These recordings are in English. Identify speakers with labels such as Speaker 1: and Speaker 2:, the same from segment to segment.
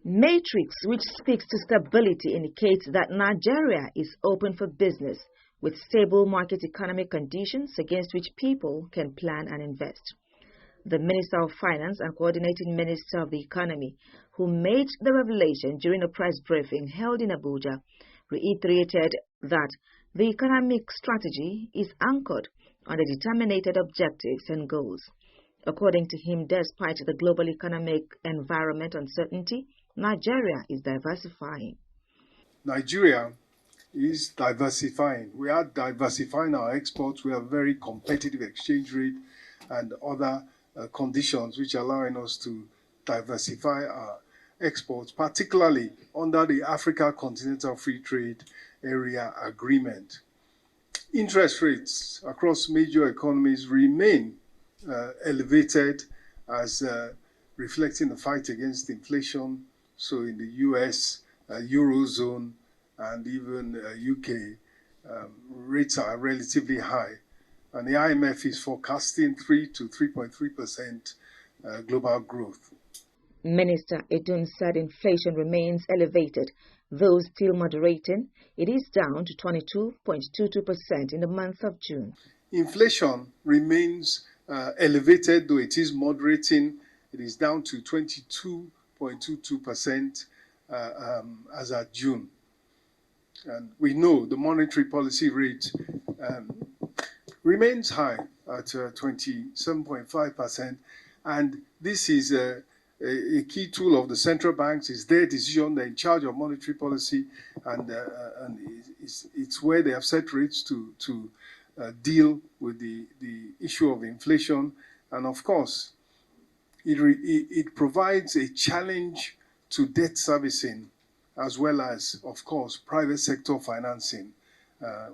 Speaker 1: Matrix, which speaks to stability, indicates that Nigeria is open for business with stable market economic conditions against which people can plan and invest. The Minister of Finance and Coordinating Minister of the Economy, who made the revelation during a press briefing held in Abuja, reiterated that the economic strategy is anchored on the determined objectives and goals. According to him, despite the global economic environment uncertainty, Nigeria is diversifying.
Speaker 2: Nigeria is diversifying. We are diversifying our exports. We have very competitive exchange rate and other conditions which are allowing us to diversify our exports, particularly under the Africa Continental Free Trade Area Agreement. Interest rates across major economies remain elevated as reflecting the fight against inflation. So in the US, Eurozone, and even UK, rates are relatively high. And the IMF is forecasting 3 to 3.3% global growth.
Speaker 1: Minister Edun said inflation remains elevated, though still moderating. It is down to 22.22% in the month of June.
Speaker 2: Inflation remains elevated, though it is moderating. It is down to 22.22% as at June. And we know the monetary policy rate remains high at 27.5%. And this is a key tool of the central banks. It's their decision. They're in charge of monetary policy, and it's where they have set rates to deal with the issue of inflation. And of course, it provides a challenge to debt servicing, as well as, of course, private sector financing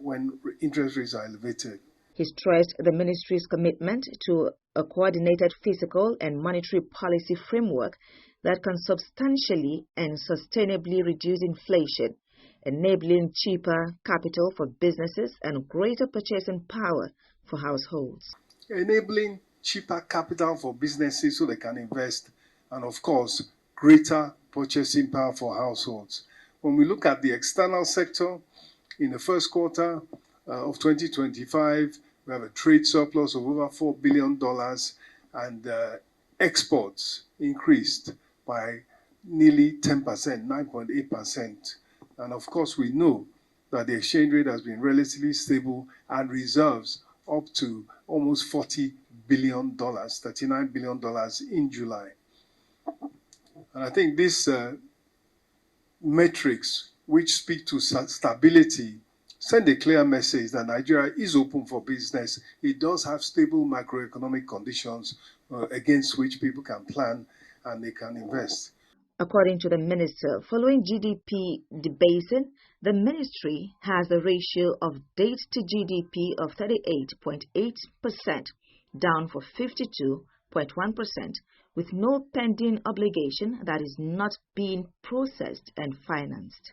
Speaker 2: when interest rates are elevated.
Speaker 1: He stressed the ministry's commitment to a coordinated fiscal and monetary policy framework that can substantially and sustainably reduce inflation, enabling cheaper capital for businesses and greater purchasing power for households.
Speaker 2: Enabling cheaper capital for businesses so they can invest, and of course, greater purchasing power for households. When we look at the external sector, in the first quarter of 2025, we have a trade surplus of over $4 billion, and exports increased by nearly 10%, 9.8%. And of course, we know that the exchange rate has been relatively stable and reserves up to almost $40 billion, $39 billion in July. And I think these metrics, which speak to stability, send a clear message that Nigeria is open for business. It does have stable macroeconomic conditions against which people can plan and they can invest.
Speaker 1: According to the minister, following GDP debasing, the ministry has a ratio of debt to GDP of 38.8%, down from 52.1%, with no pending obligation that is not being processed and financed.